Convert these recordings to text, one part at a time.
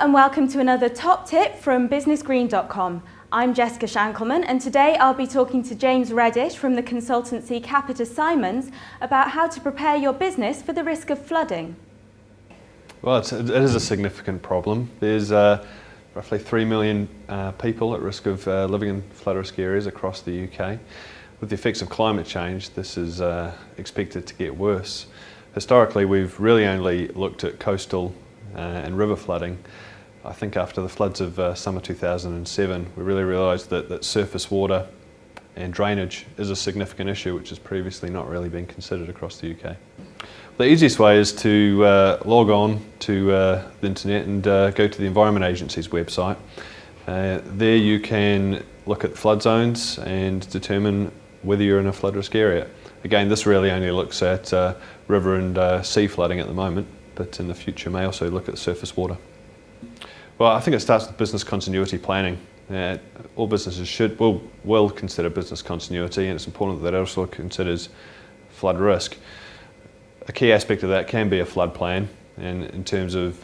and welcome to another top tip from businessgreen.com. I'm Jessica Shankelman, and today I'll be talking to James Reddish from the consultancy Capita Symonds about how to prepare your business for the risk of flooding. Well, it is a significant problem. There's roughly 3 million people at risk of living in flood risk areas across the UK. With the effects of climate change, this is expected to get worse. Historically, we've really only looked at coastal and river flooding. I think after the floods of summer 2007, we really realised that surface water and drainage is a significant issue which has previously not really been considered across the UK. The easiest way is to log on to the internet and go to the Environment Agency's website. There you can look at flood zones and determine whether you're in a flood risk area. Again, this really only looks at river and sea flooding at the moment, but in the future may also look at surface water. Well, I think it starts with business continuity planning. All businesses will consider business continuity, and it's important that it also considers flood risk. A key aspect of that can be a flood plan, and in terms of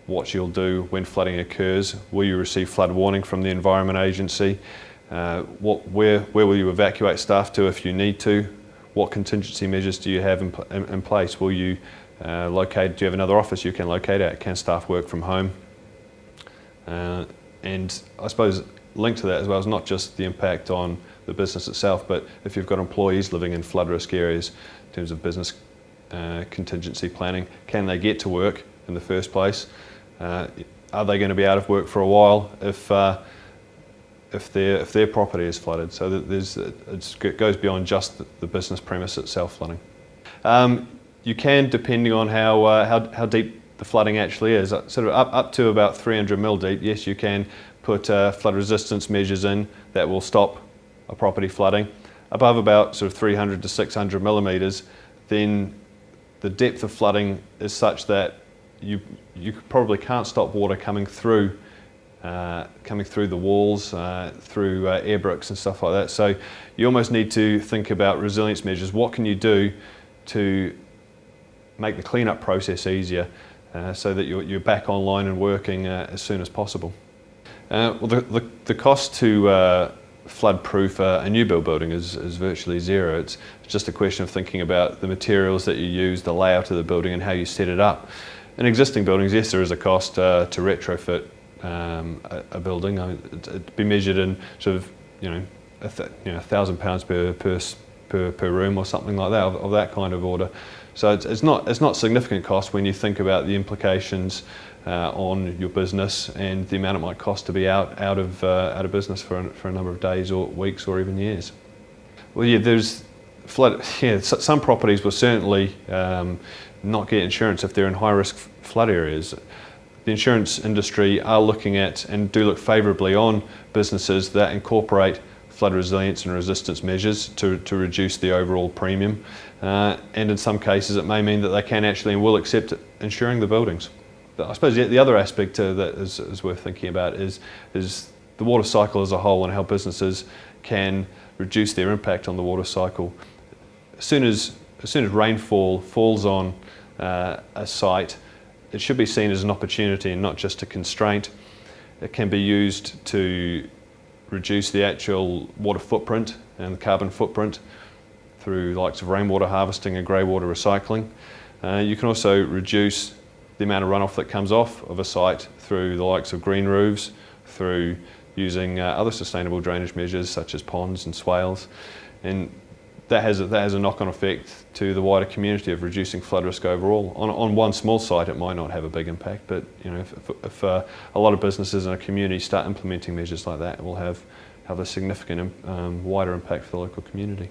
what you'll do when flooding occurs. Will you receive flood warning from the Environment Agency? Where will you evacuate staff to if you need to? What contingency measures do you have in place? Will you do you have another office you can locate at? Can staff work from home? And I suppose linked to that as well is not just the impact on the business itself, but if you've got employees living in flood risk areas, in terms of business contingency planning, can they get to work in the first place? Are they going to be out of work for a while if their property is flooded? So that it goes beyond just the business premise itself flooding. You can, depending on how deep the flooding actually is, sort of up to about 300 mil deep, yes, you can put flood resistance measures in that will stop a property flooding. Above about sort of 300 to 600 millimetres, then the depth of flooding is such that you probably can't stop water coming through the walls, through air bricks and stuff like that. So you almost need to think about resilience measures. What can you do to make the clean-up process easier so that you're back online and working as soon as possible? Well, the cost to flood-proof a new build building is virtually zero. It's just a question of thinking about the materials that you use, the layout of the building and how you set it up. In existing buildings, yes, there is a cost to retrofit a building. It'd be measured in sort of £1,000 per room or something like that, of that kind of order. So it's not significant cost when you think about the implications on your business and the amount it might cost to be out of business for a number of days or weeks or even years. Well, yeah, there's flood. Yeah, some properties will certainly not get insurance if they're in high-risk flood areas. The insurance industry are looking at and do look favourably on businesses that incorporate flood resilience and resistance measures to reduce the overall premium. And in some cases it may mean that they can actually and will accept insuring the buildings. I suppose the other aspect that is worth thinking about is the water cycle as a whole and how businesses can reduce their impact on the water cycle. As soon as rainfall falls on a site, it should be seen as an opportunity and not just a constraint. It can be used to reduce the actual water footprint and the carbon footprint through the likes of rainwater harvesting and grey water recycling. You can also reduce the amount of runoff that comes off of a site through the likes of green roofs, through using other sustainable drainage measures such as ponds and swales, and that has a knock-on effect to the wider community of reducing flood risk overall. On one small site it might not have a big impact, but if a lot of businesses in a community start implementing measures like that, it will have a significant wider impact for the local community.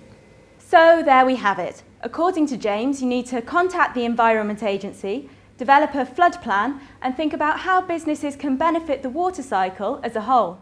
So there we have it. According to James, you need to contact the Environment Agency, develop a flood plan and think about how businesses can benefit the water cycle as a whole.